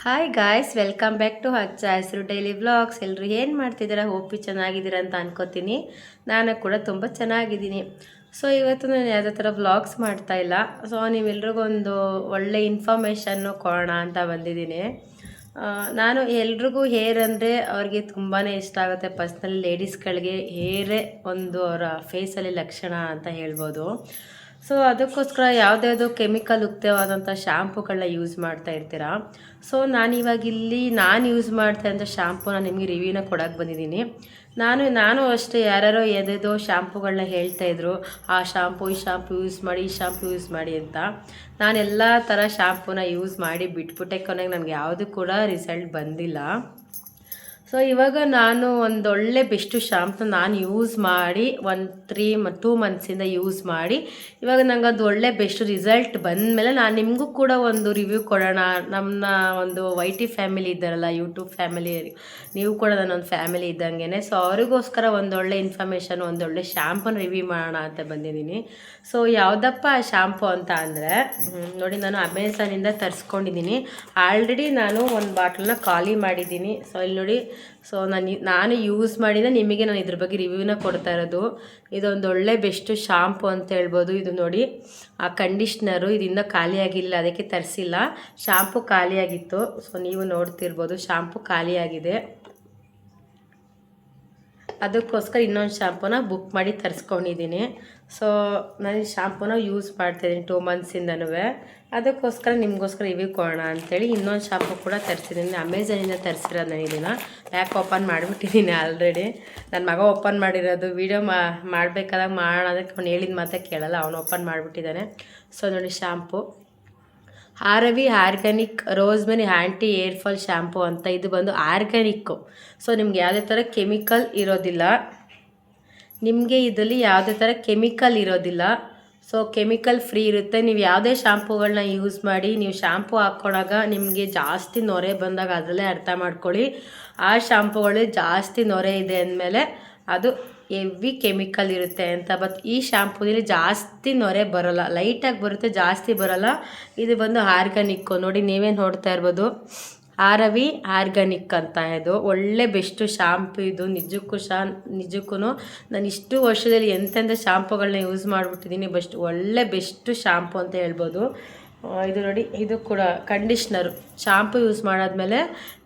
Hi guys, welcome back to ಹಚ್ಚ ಹೆಸರು daily vlogs. ಎಲ್ಲರೂ ಏನು ಮಾಡ್ತಿದ್ದೀರಾ? ಹೋಪಿ ಚೆನ್ನಾಗಿದ್ದೀರಾ ಅಂತ ಅನ್ಕೋತೀನಿ. ನಾನು ಕೂಡ ತುಂಬ ಚೆನ್ನಾಗಿದ್ದೀನಿ. ಸೊ ಇವತ್ತು ನಾನು ಯಾವುದೇ ಥರ ವ್ಲಾಗ್ಸ್ ಮಾಡ್ತಾ ಇಲ್ಲ. ಸೊ ನೀವೆಲ್ರಿಗೊಂದು ಒಳ್ಳೆ ಇನ್ಫಾರ್ಮೇಷನ್ನು ಕೊಡೋಣ ಅಂತ ಬಂದಿದ್ದೀನಿ. ನಾನು ಎಲ್ರಿಗೂ ಹೇರ್ ಅಂದರೆ ಅವ್ರಿಗೆ ತುಂಬಾ ಇಷ್ಟ ಆಗುತ್ತೆ. ಪರ್ಸ್ನಲಿ ಲೇಡೀಸ್ಗಳಿಗೆ ಹೇರೇ ಒಂದು ಅವರ ಫೇಸಲ್ಲಿ ಲಕ್ಷಣ ಅಂತ ಹೇಳ್ಬೋದು. ಸೊ ಅದಕ್ಕೋಸ್ಕರ ಯಾವುದ್ಯಾವುದೋ ಕೆಮಿಕಲ್ ಯುಕ್ತವಾದಂಥ ಶ್ಯಾಂಪುಗಳನ್ನ ಯೂಸ್ ಮಾಡ್ತಾ ಇರ್ತೀರಾ. ಸೊ ನಾನು ಯೂಸ್ ಮಾಡ್ತಾ ಇದ್ದ ಶ್ಯಾಂಪುನ ನಿಮಗೆ ರಿವ್ಯೂನ ಕೊಡೋಕ್ಕೆ ಬಂದಿದ್ದೀನಿ. ನಾನು ಅಷ್ಟೇ ಯಾರ್ಯಾರೋ ಎದೇದೋ ಶ್ಯಾಂಪುಗಳನ್ನ ಹೇಳ್ತಾಯಿದ್ರು, ಆ ಶ್ಯಾಂಪು ಈ ಶ್ಯಾಂಪು ಯೂಸ್ ಮಾಡಿ, ಈ ಶ್ಯಾಂಪು ಯೂಸ್ ಮಾಡಿ ಅಂತ. ನಾನು ಎಲ್ಲ ಥರ ಶ್ಯಾಂಪುನ ಯೂಸ್ ಮಾಡಿ ಬಿಟ್ಬಿಟ್ಟೆ. ಕೊನೆಗೆ ನನಗೆ ಯಾವುದು ಕೂಡ ರಿಸಲ್ಟ್ ಬಂದಿಲ್ಲ. ಸೊ ಇವಾಗ ನಾನು ಒಂದೊಳ್ಳೆ ಬೆಸ್ಟು ಶಾಂಪು ನಾನು ಯೂಸ್ ಮಾಡಿ ಒಂದು 2 ಮಂತ್ಸಿಂದ ಯೂಸ್ ಮಾಡಿ ಇವಾಗ ನಂಗೆ ಅದು ಒಳ್ಳೆ ಬೆಸ್ಟ್ ರಿಸಲ್ಟ್ ಬಂದಮೇಲೆ ನಾನು ನಿಮಗೂ ಕೂಡ ಒಂದು ರಿವ್ಯೂ ಕೊಡೋಣ. ನಮ್ಮ ಒಂದು YT ಫ್ಯಾಮಿಲಿ ಇದ್ದಾರಲ್ಲ, ಯೂಟ್ಯೂಬ್ ಫ್ಯಾಮಿಲಿ, ನೀವು ಕೂಡ ನನ್ನೊಂದು ಫ್ಯಾಮಿಲಿ ಇದ್ದಂಗೆ. ಸೊ ಅವರಿಗೋಸ್ಕರ ಒಂದೊಳ್ಳೆ ಇನ್ಫಾರ್ಮೇಷನ್, ಒಂದೊಳ್ಳೆ ಶ್ಯಾಂಪುನ ರಿವ್ಯೂ ಮಾಡೋಣ ಅಂತ ಬಂದಿದ್ದೀನಿ. ಸೊ ಯಾವುದಪ್ಪ ಆ ಶ್ಯಾಂಪು ಅಂತ ಅಂದರೆ ನೋಡಿ, ನಾನು ಅಮೆಝಾನಿಂದ ತರಿಸ್ಕೊಂಡಿದ್ದೀನಿ. ಆಲ್ರೆಡಿ ನಾನು ಒಂದು ಬಾಟ್ಲನ್ನ ಖಾಲಿ ಮಾಡಿದ್ದೀನಿ. ಸೊ ಇಲ್ಲಿ ನೋಡಿ, ಸೊ ನಾನು ಯೂಸ್ ಮಾಡಿದ ನಿಮಗೆ ನಾನು ಇದ್ರ ಬಗ್ಗೆ ರಿವ್ಯೂನ ಕೊಡ್ತಾ ಇರೋದು. ಇದೊಂದು ಒಳ್ಳೆ ಬೆಸ್ಟು ಶಾಂಪು ಅಂತ ಹೇಳ್ಬೋದು. ಇದು ನೋಡಿ, ಆ ಕಂಡೀಷ್ನರು ಇದರಿಂದ ಖಾಲಿಯಾಗಿಲ್ಲ, ಅದಕ್ಕೆ ತರಿಸಿಲ್ಲ. ಶಾಂಪು ಖಾಲಿಯಾಗಿತ್ತು. ಸೊ ನೀವು ನೋಡ್ತಿರ್ಬೋದು, ಶಾಂಪು ಖಾಲಿಯಾಗಿದೆ. ಅದಕ್ಕೋಸ್ಕರ ಇನ್ನೊಂದು ಶಾಂಪೂನ ಬುಕ್ ಮಾಡಿ ತರಿಸ್ಕೊಂಡಿದ್ದೀನಿ. ಸೊ ನಾನು ಈ ಶಾಂಪೂನ ಯೂಸ್ ಮಾಡ್ತಾಯಿದ್ದೀನಿ 2 ಮಂತ್ಸಿಂದನೂ. ಅದಕ್ಕೋಸ್ಕರ ನಿಮಗೋಸ್ಕರ ರಿವ್ಯೂ ಕೊಡೋಣ ಅಂಥೇಳಿ ಇನ್ನೊಂದು ಶಾಂಪು ಕೂಡ ತರಿಸಿದ್ದೀನಿ. ಅಮೆಝಾನಿಂದ ತರಿಸಿರೋದು ನಾನು ಇದನ್ನು. ಪ್ಯಾಕ್ ಓಪನ್ ಮಾಡಿಬಿಟ್ಟಿದ್ದೀನಿ ಆಲ್ರೆಡಿ. ನನ್ನ ಮಗ ಓಪನ್ ಮಾಡಿರೋದು. ವೀಡಿಯೋ ಮಾಡಬೇಕಾದಾಗ ಮಾಡೋಣ ಅದಕ್ಕೆ ಅವ್ನು ಹೇಳಿದ ಮಾತೇ ಕೇಳಲ್ಲ, ಅವನು ಓಪನ್ ಮಾಡಿಬಿಟ್ಟಿದ್ದಾನೆ. ಸೊ ನೋಡಿ, ಶಾಂಪು ಆರವಿ ಆರ್ಗ್ಯಾನಿಕ್ ರೋಸ್ಮೆರಿ ಆ್ಯಂಟಿ ಏರ್ ಫಾಲ್ ಶ್ಯಾಂಪು ಅಂತ. ಇದು ಬಂದು ಆರ್ಗ್ಯಾನಿಕ್ಕು. ಸೊ ನಿಮ್ಗೆ ಯಾವುದೇ ಥರ ಕೆಮಿಕಲ್ ಇರೋದಿಲ್ಲ. ಇದರಲ್ಲಿ ಯಾವುದೇ ಥರ ಕೆಮಿಕಲ್ ಇರೋದಿಲ್ಲ. ಸೊ ಕೆಮಿಕಲ್ ಫ್ರೀ ಇರುತ್ತೆ. ನೀವು ಯಾವುದೇ ಶಾಂಪುಗಳನ್ನ ಯೂಸ್ ಮಾಡಿ, ನೀವು ಶಾಂಪು ಹಾಕ್ಕೊಂಡಾಗ ನಿಮಗೆ ಜಾಸ್ತಿ ನೊರೆ ಬಂದಾಗ ಅದರಲ್ಲೇ ಅರ್ಥ ಮಾಡ್ಕೊಳ್ಳಿ, ಆ ಶಾಂಪುಗಳು ಜಾಸ್ತಿ ನೊರೆ ಇದೆ ಅಂದಮೇಲೆ ಅದು ಹೆವಿ ಕೆಮಿಕಲ್ ಇರುತ್ತೆ ಅಂತ. ಬಟ್ ಈ ಶ್ಯಾಂಪೂದಲ್ಲಿ ಜಾಸ್ತಿ ನೊರೆ ಬರೋಲ್ಲ, ಲೈಟಾಗಿ ಬರುತ್ತೆ, ಜಾಸ್ತಿ ಬರೋಲ್ಲ. ಇದು ಬಂದು ಆರ್ಗ್ಯಾನಿಕ್ಕು. ನೋಡಿ, ನೀವೇ ನೋಡ್ತಾ ಇರ್ಬೋದು, ಆರವಿ ಆರ್ಗ್ಯಾನಿಕ್ ಅಂತ. ಇದು ಒಳ್ಳೆ ಬೆಸ್ಟು ಶಾಂಪು. ಇದು ನಿಜಕ್ಕೂ ನಾನು ಇಷ್ಟು ವರ್ಷದಲ್ಲಿ ಎಂತೆಂಥ ಶಾಂಪುಗಳನ್ನ ಯೂಸ್ ಮಾಡಿಬಿಟ್ಟಿದ್ದೀನಿ. ಒಳ್ಳೆ ಬೆಸ್ಟು ಶಾಂಪು ಅಂತ ಹೇಳ್ಬೋದು. ಇದು ನೋಡಿ, ಇದು ಕೂಡ ಕಂಡೀಷ್ನರು. ಶಾಂಪು ಯೂಸ್ ಮಾಡಾದ್ಮೇಲೆ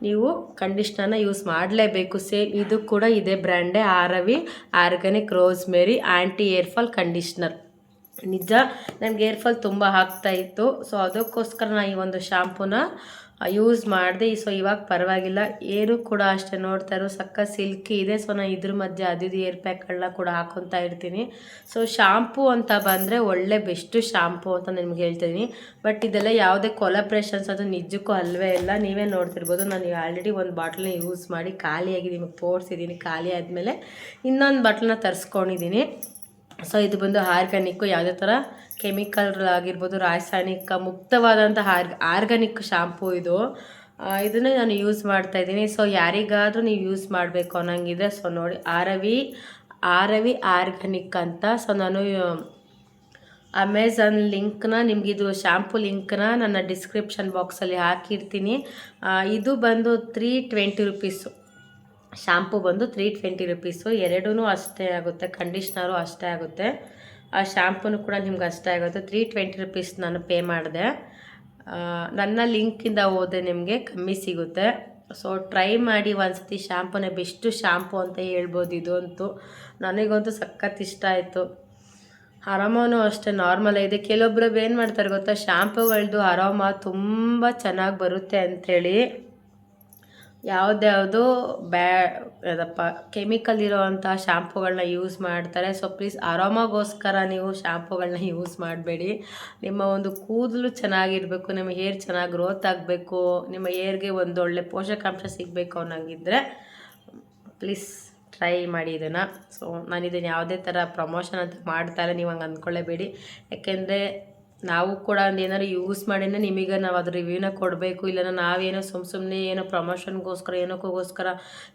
ನೀವು ಕಂಡೀಷ್ನರ್ನ ಯೂಸ್ ಮಾಡಲೇಬೇಕು. ಸೇಮ್ ಇದು ಕೂಡ ಇದೇ ಬ್ರ್ಯಾಂಡೇ, ಆರವಿ ಆರ್ಗ್ಯಾನಿಕ್ ರೋಸ್ಮೆರಿ ಆ್ಯಂಟಿ ಏರ್ ಫಾಲ್ ಕಂಡೀಷ್ನರ್. ನಿಜ ನನಗೆ ಏರ್ ಫಾಲ್ ತುಂಬ ಆಗ್ತಾಯಿತ್ತು. ಸೊ ಅದಕ್ಕೋಸ್ಕರ ನಾನು ಈ ಒಂದು ಶಾಂಪೂನ ಯೂಸ್ ಮಾಡಿದೆ. ಸೊ ಇವಾಗ ಪರವಾಗಿಲ್ಲ. ಏರು ಕೂಡ ಅಷ್ಟೇ ನೋಡ್ತಾ ಇರೋ ಸಕ್ಕ ಸಿಲ್ಕಿ ಇದೆ. ಸೊ ನಾನು ಇದ್ರ ಮಧ್ಯೆ ಅದು ಏರ್ ಪ್ಯಾಕ್ಗಳನ್ನ ಕೂಡ ಹಾಕ್ಕೊತಾ ಇರ್ತೀನಿ. ಸೊ ಶಾಂಪೂ ಅಂತ ಬಂದರೆ ಒಳ್ಳೆ ಬೆಸ್ಟು ಶಾಂಪೂ ಅಂತ ನಿಮ್ಗೆ ಹೇಳ್ತೀನಿ. ಬಟ್ ಇದೆಲ್ಲ ಯಾವುದೇ ಕೊಲಾಬ್ರೇಷನ್ಸ್ ಅದು ನಿಜಕ್ಕೂ ಅಲ್ವೇ ಇಲ್ಲ. ನೀವೇ ನೋಡ್ತಿರ್ಬೋದು, ನಾನು ಆಲ್ರೆಡಿ ಒಂದು ಬಾಟ್ಲನ್ನ ಯೂಸ್ ಮಾಡಿ ಖಾಲಿಯಾಗಿ ನಿಮಗೆ ತೋರಿಸಿದ್ದೀನಿ. ಖಾಲಿ ಆದಮೇಲೆ ಇನ್ನೊಂದು ಬಾಟ್ಲನ್ನ ತರಿಸ್ಕೊಂಡಿದ್ದೀನಿ. ಸೊ ಇದು ಬಂದು ಆರ್ಗ್ಯಾನಿಕ್ಕು. ಯಾವುದೇ ಥರ ಕೆಮಿಕಲ್ ಆಗಿರ್ಬೋದು, ರಾಸಾಯನಿಕ ಮುಕ್ತವಾದಂಥ ಆರ್ಗ್ಯಾನಿಕ್ ಶಾಂಪೂ ಇದು. ಇದನ್ನೇ ನಾನು ಯೂಸ್ ಮಾಡ್ತಾಯಿದ್ದೀನಿ. ಸೊ ಯಾರಿಗಾದರೂ ನೀವು ಯೂಸ್ ಮಾಡಬೇಕು ಅನ್ನೋಂಗಿದೆ, ಸೊ ನೋಡಿ, ಆರವಿ ಆರ್ಗ್ಯಾನಿಕ್ ಅಂತ. ಸೊ ನಾನು ಅಮೆಝಾನ್ ಲಿಂಕ್ನ, ನಿಮಗಿದು ಶಾಂಪು ಲಿಂಕ್ನ ನನ್ನ ಡಿಸ್ಕ್ರಿಪ್ಷನ್ ಬಾಕ್ಸಲ್ಲಿ ಹಾಕಿರ್ತೀನಿ. ಇದು ಬಂದು 320 ರುಪೀಸು. ಶಾಂಪು ಬಂದು 320 ರುಪೀಸು. ಎರಡೂ ಅಷ್ಟೇ ಆಗುತ್ತೆ, ಕಂಡೀಷ್ನರು ಅಷ್ಟೇ ಆಗುತ್ತೆ, ಆ ಶಾಂಪೂನು ಕೂಡ ನಿಮ್ಗೆ ಅಷ್ಟೇ ಆಗುತ್ತೆ. 320 ರುಪೀಸ್ ನಾನು ಪೇ ಮಾಡಿದೆ. ನನ್ನ ಲಿಂಕಿಂದ ಹೋದರೆ ನಿಮಗೆ ಕಮ್ಮಿ ಸಿಗುತ್ತೆ. ಸೊ ಟ್ರೈ ಮಾಡಿ ಒಂದ್ಸತಿ. ಶಾಂಪೂನೇ ಬೆಸ್ಟು ಶಾಂಪು ಅಂತ ಹೇಳ್ಬೋದು ಇದು ಅಂತೂ. ನನಗಂತೂ ಸಖತ್ ಇಷ್ಟ ಆಯಿತು. ಅರೋಮಾನು ಅಷ್ಟೇ ನಾರ್ಮಲ್ ಇದೆ. ಕೆಲವೊಬ್ರು ಏನು ಮಾಡ್ತಾರೆ ಗೊತ್ತಾ, ಶಾಂಪುಗಳದ್ದು ಅರೋಮಾ ತುಂಬ ಚೆನ್ನಾಗಿ ಬರುತ್ತೆ ಅಂಥೇಳಿ ಯಾವುದ್ಯಾವುದು ಕೆಮಿಕಲ್ ಇರೋವಂಥ ಶಾಂಪುಗಳನ್ನ ಯೂಸ್ ಮಾಡ್ತಾರೆ. ಸೊ ಪ್ಲೀಸ್, ಅರೋಮಾಗೋಸ್ಕರ ನೀವು ಶಾಂಪುಗಳನ್ನ ಯೂಸ್ ಮಾಡಬೇಡಿ. ನಿಮ್ಮ ಒಂದು ಕೂದಲು ಚೆನ್ನಾಗಿರಬೇಕು, ನಿಮ್ಮ ಹೇರ್ ಚೆನ್ನಾಗಿ ಗ್ರೋತ್ ಆಗಬೇಕು, ನಿಮ್ಮ ಹೇರ್ಗೆ ಒಂದೊಳ್ಳೆ ಪೋಷಕಾಂಶ ಸಿಗಬೇಕು ಅನ್ನೋಂಗಿದ್ರೆ ಪ್ಲೀಸ್ ಟ್ರೈ ಮಾಡಿ ಇದನ್ನು. ಸೊ ನಾನು ಇದನ್ನು ಯಾವುದೇ ಥರ ಪ್ರಮೋಷನ್ ಅಂತ ಮಾಡ್ತಾರೆ, ನೀವು ಹಂಗೆ ಅಂದ್ಕೊಳ್ಳೇಬೇಡಿ. ಯಾಕೆಂದರೆ ನಾವು ಕೂಡ ಒಂದು ಏನಾದ್ರು ಯೂಸ್ ಮಾಡಿನೇ ನಿಮಗೆ ನಾವು ಅದ್ರ ರಿವ್ಯೂನ ಕೊಡಬೇಕು. ಇಲ್ಲ ನಾವೇನೋ ಸುಮ್ಮನೆ ಏನೋ ಪ್ರಮೋಷನ್ಗೋಸ್ಕರ ಏನಕ್ಕೋಸ್ಕರ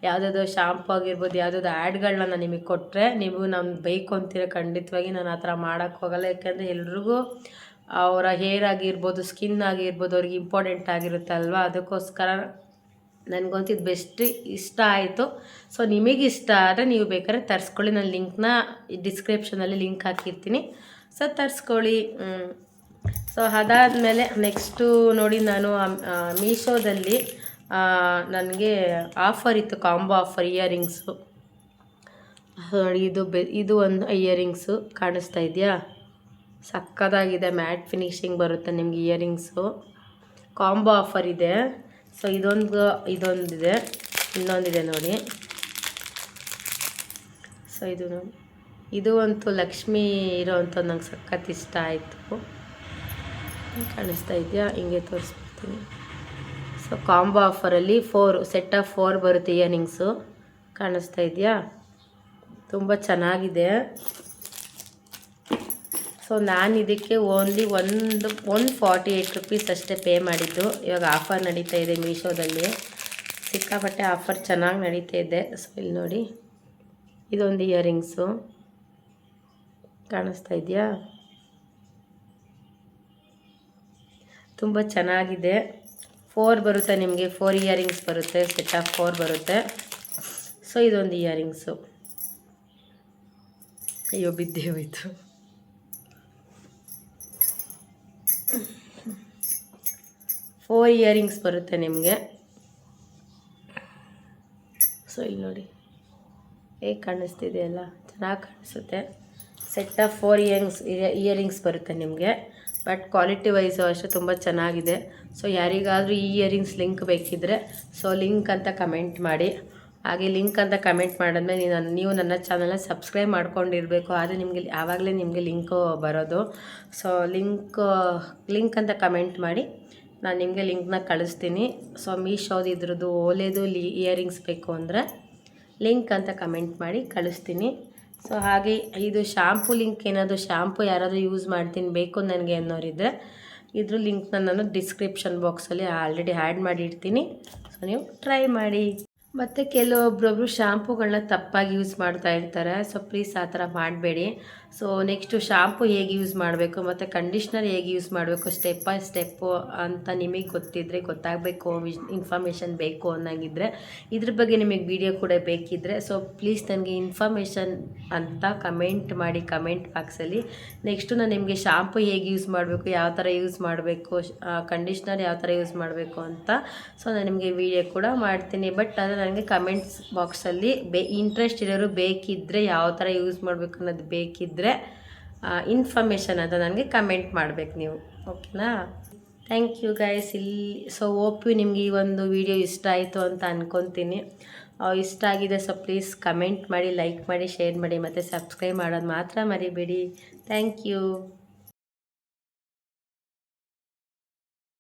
ಯಾವುದಾದ್ರು ಶಾಂಪು ಆಗಿರ್ಬೋದು, ಯಾವುದಾದ್ರು ಆ್ಯಡ್ಗಳನ್ನ ನಾನು ನಿಮಗೆ ಕೊಟ್ಟರೆ ನೀವು ನಾನು ಬೇಕು ಅಂತೀರ. ಖಂಡಿತವಾಗಿ ನಾನು ಆ ಥರ ಮಾಡೋಕ್ಕೆ ಹೋಗಲ್ಲ. ಯಾಕೆಂದರೆ ಎಲ್ರಿಗೂ ಅವರ ಹೇರ್ ಆಗಿರ್ಬೋದು, ಸ್ಕಿನ್ ಆಗಿರ್ಬೋದು, ಅವ್ರಿಗೆ ಇಂಪಾರ್ಟೆಂಟ್ ಆಗಿರುತ್ತೆ ಅಲ್ವಾ. ಅದಕ್ಕೋಸ್ಕರ ನನಗಂತೂ ಇದು ಬೆಸ್ಟ್ ಇಷ್ಟ ಆಯಿತು. ಸೊ ನಿಮಗೆ ಇಷ್ಟ ಆದರೆ ನೀವು ಬೇಕಾದ್ರೆ ತರಿಸ್ಕೊಳ್ಳಿ. ನಾನು ಲಿಂಕ್ನ ಡಿಸ್ಕ್ರಿಪ್ಷನಲ್ಲಿ ಲಿಂಕ್ ಹಾಕಿರ್ತೀನಿ. ಸೊ ತರಿಸ್ಕೊಳ್ಳಿ. ಸೊ ಅದಾದಮೇಲೆ ನೆಕ್ಸ್ಟು ನೋಡಿ, ನಾನು ಮೀಶೋದಲ್ಲಿ ನನಗೆ ಆಫರ್ ಇತ್ತು, ಕಾಂಬೋ ಆಫರ್ ಇಯರಿಂಗ್ಸು. ನೋಡಿ, ಇದು ಒಂದು ಇಯರಿಂಗ್ಸು ಕಾಣಿಸ್ತಾ ಇದೆಯಾ, ಸಕ್ಕದಾಗಿದೆ. ಮ್ಯಾಟ್ ಫಿನಿಶಿಂಗ್ ಬರುತ್ತೆ ನಿಮ್ಗೆ ಇಯರಿಂಗ್ಸು. ಕಾಂಬೋ ಆಫರ್ ಇದೆ. ಸೊ ಇದೊಂದಿದೆ, ಇನ್ನೊಂದಿದೆ ನೋಡಿ. ಸೊ ಇದು ನೋಡಿ, ಇದು ಅಂತೂ ಲಕ್ಷ್ಮಿ ಇರೋವಂಥ ನಂಗೆ ಸಖತ್ ಇಷ್ಟ ಆಯಿತು. ಕಾಣಿಸ್ತಾ ಇದೆಯಾ, ಹಿಂಗೆ ತೋರಿಸ್ಬಿಡ್ತೀನಿ. ಸೊ ಕಾಂಬೋ ಆಫರಲ್ಲಿ 4 ಸೆಟ್ ಆಫ್ 4 ಬರುತ್ತೆ ಇಯರಿಂಗ್ಸು. ಕಾಣಿಸ್ತಾ ಇದೆಯಾ, ತುಂಬ ಚೆನ್ನಾಗಿದೆ. ಸೊ ನಾನು ಇದಕ್ಕೆ ಓನ್ಲಿ 148 ರುಪೀಸ್ ಅಷ್ಟೇ ಪೇ ಮಾಡಿದ್ದು. ಇವಾಗ ಆಫರ್ ನಡೀತಾ ಇದೆ ಮೀಶೋದಲ್ಲಿ, ಸಿಕ್ಕಾಪಟ್ಟೆ ಆಫರ್ ಚೆನ್ನಾಗಿ ನಡೀತಾ ಇದೆ. ಸೊ ಇಲ್ಲಿ ನೋಡಿ, ಇದೊಂದು ಇಯರಿಂಗ್ಸು ಕಾಣಿಸ್ತಾ ಇದೆಯಾ, ತುಂಬ ಚೆನ್ನಾಗಿದೆ. 4 ಬರುತ್ತೆ ನಿಮಗೆ, 4 ಇಯರಿಂಗ್ಸ್ ಬರುತ್ತೆ, ಸೆಟ್ ಆಫ್ 4 ಬರುತ್ತೆ. ಸೊ ಇದೊಂದು ಇಯರಿಂಗ್ಸು, ಅಯ್ಯೋ ಬಿದ್ದೇ ಹೋಯಿತು. ಫೋರ್ ಇಯರಿಂಗ್ಸ್ ಬರುತ್ತೆ ನಿಮಗೆ. ಸೊ ಇಲ್ಲಿ ನೋಡಿ ಹೇಗೆ ಕಾಣಿಸ್ತಿದೆ ಅಲ್ಲ, ಚೆನ್ನಾಗಿ ಕಾಣಿಸುತ್ತೆ. ಸೆಟ್ ಆಫ್ 4 ಇಯರಿಂಗ್ಸ್ ಬರುತ್ತೆ ನಿಮಗೆ. ಬಟ್ ಕ್ವಾಲಿಟಿ ವೈಸು ಅಷ್ಟೇ ತುಂಬ ಚೆನ್ನಾಗಿದೆ. ಸೊ ಯಾರಿಗಾದರೂ ಈ ಇಯರಿಂಗ್ಸ್ ಲಿಂಕ್ ಬೇಕಿದ್ದರೆ ಸೊ ಲಿಂಕ್ ಅಂತ ಕಮೆಂಟ್ ಮಾಡಿ. ಹಾಗೆ ಲಿಂಕ್ ಅಂತ ಕಮೆಂಟ್ ಮಾಡಿದ್ಮೇಲೆ ನೀವು ನನ್ನ ಚಾನಲ್ನ ಸಬ್ಸ್ಕ್ರೈಬ್ ಮಾಡ್ಕೊಂಡಿರಬೇಕು, ಆದರೆ ನಿಮಗೆ ಆವಾಗಲೇ ನಿಮಗೆ ಲಿಂಕು ಬರೋದು. ಸೊ ಲಿಂಕ್ ಅಂತ ಕಮೆಂಟ್ ಮಾಡಿ, ನಾನು ನಿಮಗೆ ಲಿಂಕ್ನ ಕಳಿಸ್ತೀನಿ. ಸೊ ಮೀಶೋದು ಇದ್ರದ್ದು ಓಲೆದು ಇಯರಿಂಗ್ಸ್ ಬೇಕು ಅಂದರೆ ಲಿಂಕ್ ಅಂತ ಕಮೆಂಟ್ ಮಾಡಿ ಕಳಿಸ್ತೀನಿ. ಸೊ ಹಾಗೆ ಇದು ಶಾಂಪು ಲಿಂಕ್, ಏನಾದರೂ ಶಾಂಪು ಯಾರಾದರೂ ಯೂಸ್ ಮಾಡ್ತೀನಿ ಬೇಕು ನನಗೆ ಅನ್ನೋರಿದ್ದರೆ ಇದ್ರ ಲಿಂಕ್ನ ನಾನು ಡಿಸ್ಕ್ರಿಪ್ಷನ್ ಬಾಕ್ಸಲ್ಲಿ ಆಲ್ರೆಡಿ ಆ್ಯಡ್ ಮಾಡಿರ್ತೀನಿ. ಸೊ ನೀವು ಟ್ರೈ ಮಾಡಿ. ಮತ್ತು ಕೆಲವೊಬ್ಬರೊಬ್ಬರು ಶಾಂಪುಗಳನ್ನ ತಪ್ಪಾಗಿ ಯೂಸ್ ಮಾಡ್ತಾ ಇರ್ತಾರೆ. ಸೊ ಪ್ಲೀಸ್ ಆ ಥರ ಮಾಡಬೇಡಿ. ಸೊ ನೆಕ್ಸ್ಟು ಶಾಂಪು ಹೇಗೆ ಯೂಸ್ ಮಾಡಬೇಕು ಮತ್ತು ಕಂಡೀಷ್ನರ್ ಹೇಗೆ ಯೂಸ್ ಮಾಡಬೇಕು ಸ್ಟೆಪ್ ಬೈ ಸ್ಟೆಪ್ಪು ಅಂತ ನಿಮಗೆ ಗೊತ್ತಾಗಬೇಕು, ಇನ್ಫಾರ್ಮೇಷನ್ ಬೇಕು ಅನ್ನೋಂಗಿದ್ರೆ, ಇದ್ರ ಬಗ್ಗೆ ನಿಮಗೆ ವಿಡಿಯೋ ಕೂಡ ಬೇಕಿದ್ದರೆ ಸೊ ಪ್ಲೀಸ್ ನನಗೆ ಇನ್ಫಾರ್ಮೇಷನ್ ಅಂತ ಕಮೆಂಟ್ ಮಾಡಿ ಕಮೆಂಟ್ ಬಾಕ್ಸಲ್ಲಿ. ನೆಕ್ಸ್ಟು ನಾನು ನಿಮಗೆ ಶಾಂಪು ಹೇಗೆ ಯೂಸ್ ಮಾಡಬೇಕು, ಯಾವ ಥರ ಯೂಸ್ ಮಾಡಬೇಕು, ಕಂಡೀಷ್ನರ್ ಯಾವ ಥರ ಯೂಸ್ ಮಾಡಬೇಕು ಅಂತ ಸೊ ನಾನು ನಿಮಗೆ ವಿಡಿಯೋ ಕೂಡ ಮಾಡ್ತೀನಿ. ಬಟ್ ಅದು ನನಗೆ ಕಮೆಂಟ್ಸ್ ಬಾಕ್ಸಲ್ಲಿ ಇಂಟ್ರೆಸ್ಟ್ ಇರೋರು ಬೇಕಿದ್ದರೆ, ಯಾವ ಥರ ಯೂಸ್ ಮಾಡಬೇಕು ಅನ್ನೋದು ಬೇಕಿದ್ದರೆ ಇನ್ಫಾರ್ಮೇಷನ್ ಅಂತ ನನಗೆ ಕಮೆಂಟ್ ಮಾಡಬೇಕು ನೀವು, ಓಕೆನಾ. Thank you guys. So hope you ನಿಮಗೆ ಈ ಒಂದು ವಿಡಿಯೋ ಇಷ್ಟ ಆಯಿತು ಅಂತ ಅಂದ್ಕೊತೀನಿ. ಇಷ್ಟ ಆಗಿದೆ ಸೊ ಪ್ಲೀಸ್ ಕಮೆಂಟ್ ಮಾಡಿ, ಲೈಕ್ ಮಾಡಿ, ಶೇರ್ ಮಾಡಿ ಮತ್ತು ಸಬ್ಸ್ಕ್ರೈಬ್ ಮಾಡೋದು ಮಾತ್ರ ಮರಿಬೇಡಿ. Thank you.